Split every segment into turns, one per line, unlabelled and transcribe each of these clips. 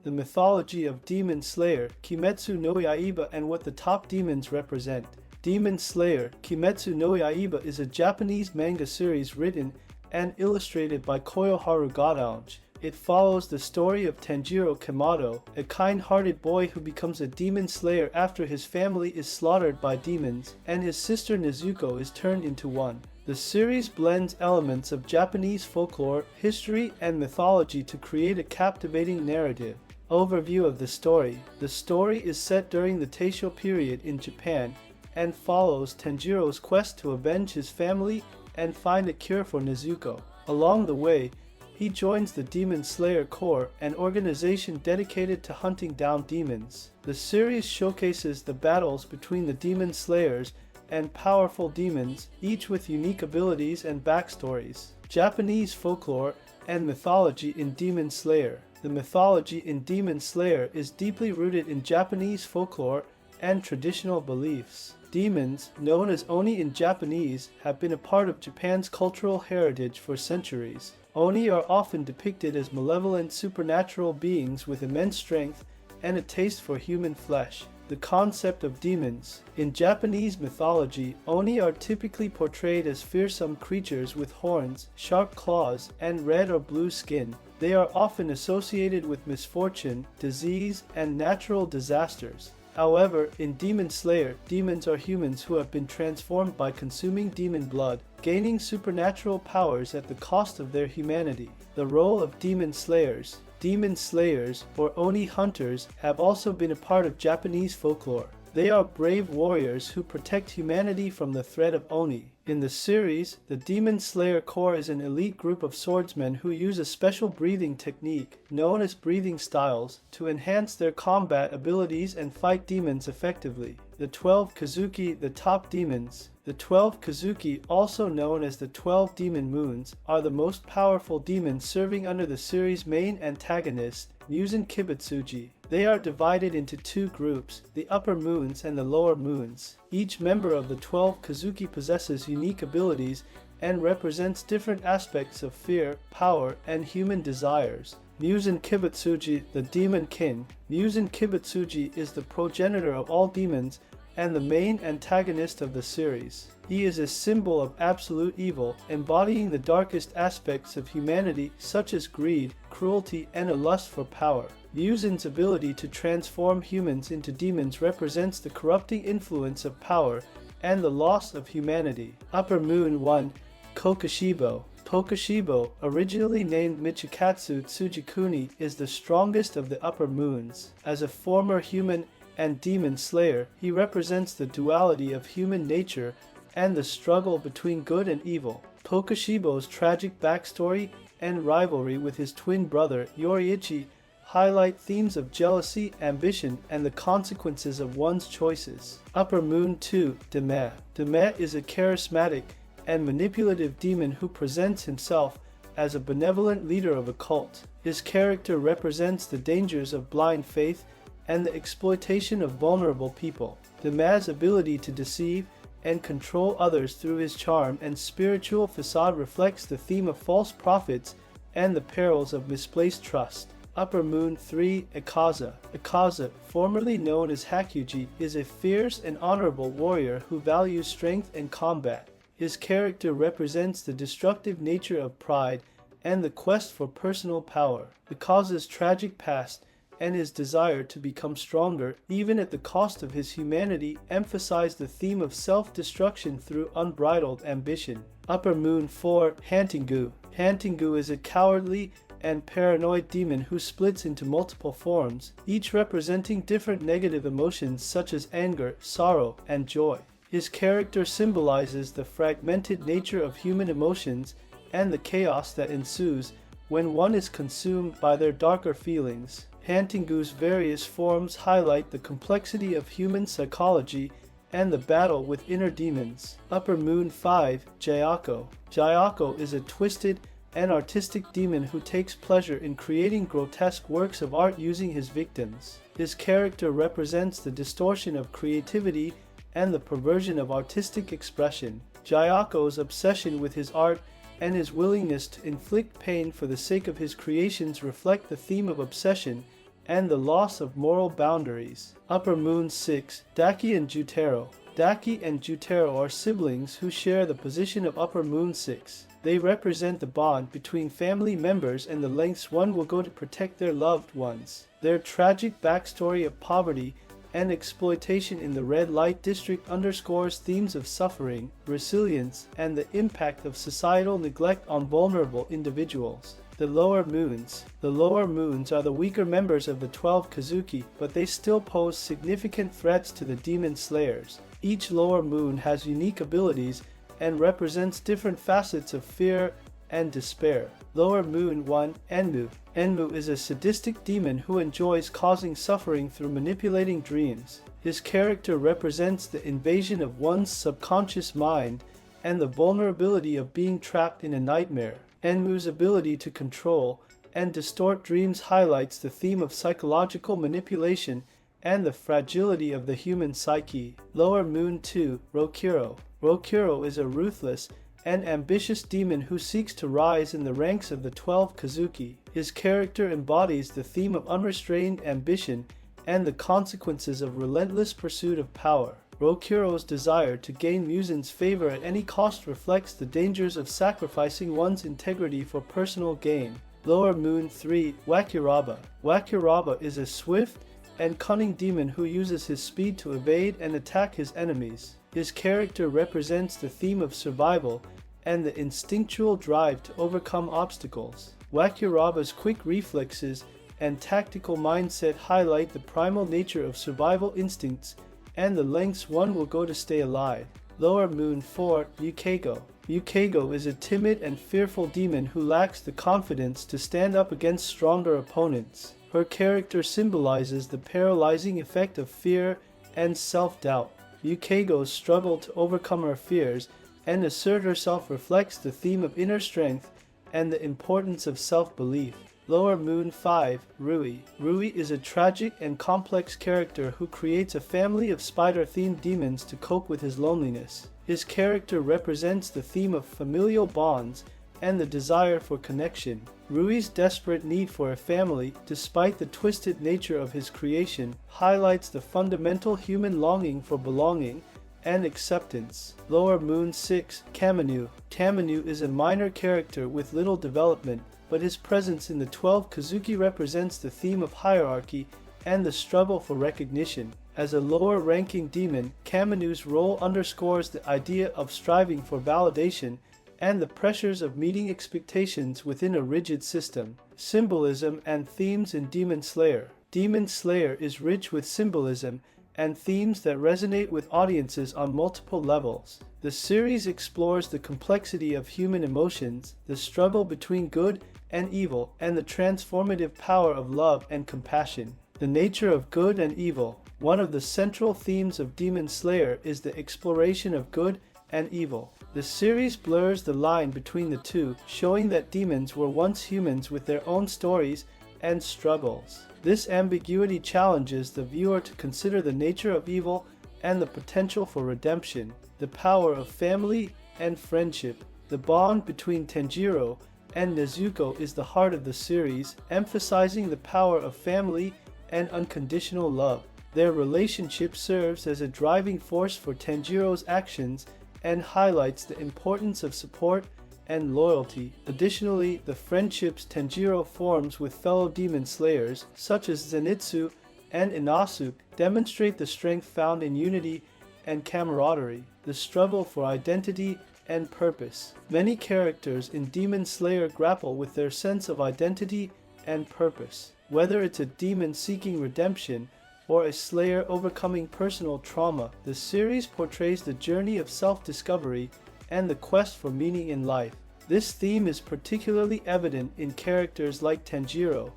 the mythology of Demon Slayer, Kimetsu no Yaiba, and what the top demons represent. Demon Slayer, Kimetsu no Yaiba is a Japanese manga series written and illustrated by Koyoharu Gadaonji. It follows the story of Tanjiro Kamado, a kind-hearted boy who becomes a demon slayer after his family is slaughtered by demons, and his sister Nezuko is turned into one. The series blends elements of Japanese folklore, history, and mythology to create a captivating narrative. Overview of the story. The story is set during the Taisho period in Japan, and follows Tanjiro's quest to avenge his family and find a cure for Nezuko. Along the way, he joins the Demon Slayer Corps, an organization dedicated to hunting down demons. The series showcases the battles between the Demon Slayers and powerful demons, each with unique abilities and backstories. Japanese folklore and mythology in Demon Slayer. The mythology in Demon Slayer is deeply rooted in Japanese folklore and traditional beliefs. Demons, known as Oni in Japanese, have been a part of Japan's cultural heritage for centuries. Oni are often depicted as malevolent supernatural beings with immense strength and a taste for human flesh. The concept of demons. In Japanese mythology, Oni are typically portrayed as fearsome creatures with horns, sharp claws, and red or blue skin. They are often associated with misfortune, disease, and natural disasters. However, in Demon Slayer, demons are humans who have been transformed by consuming demon blood, gaining supernatural powers at the cost of their humanity. The role of Demon Slayers. Demon Slayers, or Oni hunters, have also been a part of Japanese folklore. They are brave warriors who protect humanity from the threat of Oni. In the series, the Demon Slayer Corps is an elite group of swordsmen who use a special breathing technique, known as breathing styles, to enhance their combat abilities and fight demons effectively. The 12 Kazuki, the top demons. The 12 Kazuki, also known as the 12 Demon Moons, are the most powerful demons serving under the series' main antagonist, Muzan Kibutsuji. They are divided into two groups, the Upper Moons and the Lower Moons. Each member of the 12 Kazuki possesses unique abilities and represents different aspects of fear, power, and human desires. Muzan Kibutsuji, the Demon King. Muzan Kibutsuji is the progenitor of all demons and the main antagonist of the series. He is a symbol of absolute evil, embodying the darkest aspects of humanity such as greed, cruelty, and a lust for power. Muzan's ability to transform humans into demons represents the corrupting influence of power and the loss of humanity. Upper Moon 1. Kokushibo. Kokushibo, originally named Michikatsu Tsujikuni, is the strongest of the Upper Moons. As a former human and demon slayer, he represents the duality of human nature and the struggle between good and evil. Kokushibo's tragic backstory and rivalry with his twin brother, Yoriichi, highlight themes of jealousy, ambition, and the consequences of one's choices. Upper Moon 2. Deme. Deme is a charismatic and manipulative demon who presents himself as a benevolent leader of a cult. His character represents the dangers of blind faith and the exploitation of vulnerable people. Deme's ability to deceive and control others through his charm and spiritual facade reflects the theme of false prophets and the perils of misplaced trust. Upper Moon 3. Akaza. Akaza, formerly known as Hakuji, is a fierce and honorable warrior who values strength and combat. His character represents the destructive nature of pride and the quest for personal power. Akaza's tragic past and his desire to become stronger, even at the cost of his humanity, emphasize the theme of self-destruction through unbridled ambition. Upper Moon 4. Hantingu. Hantingu is a cowardly and paranoid demon who splits into multiple forms, each representing different negative emotions such as anger, sorrow, and joy. His character symbolizes the fragmented nature of human emotions and the chaos that ensues when one is consumed by their darker feelings. Hantingu's various forms highlight the complexity of human psychology and the battle with inner demons. Upper Moon 5. Jayako. Jayako is a twisted and artistic demon who takes pleasure in creating grotesque works of art using his victims. His character represents the distortion of creativity and the perversion of artistic expression. Jayako's obsession with his art and his willingness to inflict pain for the sake of his creations reflect the theme of obsession and the loss of moral boundaries. Upper Moon 6. Daki and Jutaro. Daki and Jutaro are siblings who share the position of Upper Moon 6. They represent the bond between family members and the lengths one will go to protect their loved ones. Their tragic backstory of poverty and exploitation in the red light district underscores themes of suffering, resilience, and the impact of societal neglect on vulnerable individuals. The lower moons. The lower moons are the weaker members of the 12 Kazuki, but they still pose significant threats to the demon slayers. Each lower moon has unique abilities and represents different facets of fear and despair. Lower Moon 1. Enmu. Enmu is a sadistic demon who enjoys causing suffering through manipulating dreams. His character represents the invasion of one's subconscious mind and the vulnerability of being trapped in a nightmare. Enmu's ability to control and distort dreams highlights the theme of psychological manipulation and the fragility of the human psyche. Lower Moon 2. Rokuro. Rokuro is a ruthless and ambitious demon who seeks to rise in the ranks of the 12 Kazuki. His character embodies the theme of unrestrained ambition and the consequences of relentless pursuit of power. Rokuro's desire to gain Musen's favor at any cost reflects the dangers of sacrificing one's integrity for personal gain. Lower Moon 3. Wakiraba. Wakiraba is a swift and cunning demon who uses his speed to evade and attack his enemies. His character represents the theme of survival and the instinctual drive to overcome obstacles. Wakiraba's quick reflexes and tactical mindset highlight the primal nature of survival instincts and the lengths one will go to stay alive. Lower Moon 4. Yukeigo. Yukeigo is a timid and fearful demon who lacks the confidence to stand up against stronger opponents. Her character symbolizes the paralyzing effect of fear and self-doubt. Yukeigo's struggle to overcome her fears and assert herself reflects the theme of inner strength and the importance of self-belief. Lower Moon 5. Rui. Rui is a tragic and complex character who creates a family of spider-themed demons to cope with his loneliness. His character represents the theme of familial bonds and the desire for connection. Rui's desperate need for a family, despite the twisted nature of his creation, highlights the fundamental human longing for belonging and acceptance. Lower Moon 6. Kaminu. Kaminu is a minor character with little development, but his presence in the 12 Kazuki represents the theme of hierarchy and the struggle for recognition. As a lower-ranking demon, Kaminu's role underscores the idea of striving for validation and the pressures of meeting expectations within a rigid system. Symbolism and themes in Demon Slayer. Demon Slayer is rich with symbolism and themes that resonate with audiences on multiple levels. The series explores the complexity of human emotions, the struggle between good and evil, and the transformative power of love and compassion. The nature of good and evil. One of the central themes of Demon Slayer is the exploration of good and evil. The series blurs the line between the two, showing that demons were once humans with their own stories and struggles. This ambiguity challenges the viewer to consider the nature of evil and the potential for redemption. The power of family and friendship. The bond between Tenjiro and Nezuko is the heart of the series, emphasizing the power of family and unconditional love. Their relationship serves as a driving force for Tenjiro's actions and highlights the importance of support and loyalty. Additionally, the friendships Tenjiro forms with fellow demon slayers, such as Zenitsu and Inasu, demonstrate the strength found in unity and camaraderie. The struggle for identity and purpose. Many characters in Demon Slayer grapple with their sense of identity and purpose. Whether it's a demon seeking redemption or a slayer overcoming personal trauma, the series portrays the journey of self-discovery and the quest for meaning in life. This theme is particularly evident in characters like Tanjiro,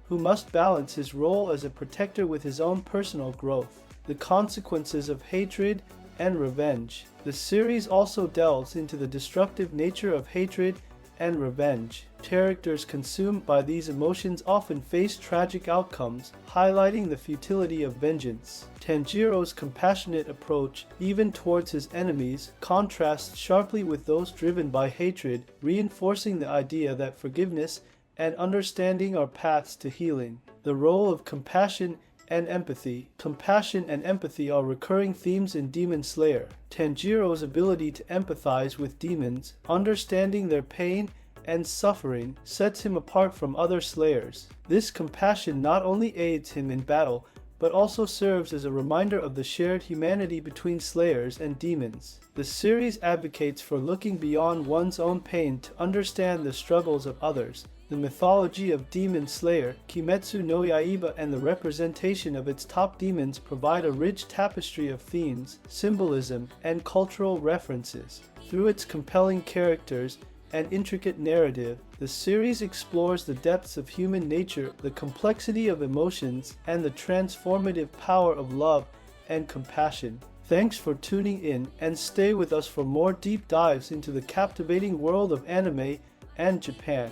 who must balance his role as a protector with his own personal growth. The consequences of hatred and revenge. The series also delves into the destructive nature of hatred and revenge. Characters consumed by these emotions often face tragic outcomes, highlighting the futility of vengeance. Tanjiro's compassionate approach, even towards his enemies, contrasts sharply with those driven by hatred, reinforcing the idea that forgiveness and understanding are paths to healing. The role of compassion and empathy. Compassion and empathy are recurring themes in Demon Slayer. Tanjiro's ability to empathize with demons, understanding their pain and suffering, sets him apart from other Slayers. This compassion not only aids him in battle, but also serves as a reminder of the shared humanity between Slayers and demons. The series advocates for looking beyond one's own pain to understand the struggles of others. The mythology of Demon Slayer, Kimetsu no Yaiba, and the representation of its top demons provide a rich tapestry of themes, symbolism, and cultural references. Through its compelling characters and intricate narrative, the series explores the depths of human nature, the complexity of emotions, and the transformative power of love and compassion. Thanks for tuning in, and stay with us for more deep dives into the captivating world of anime and Japan.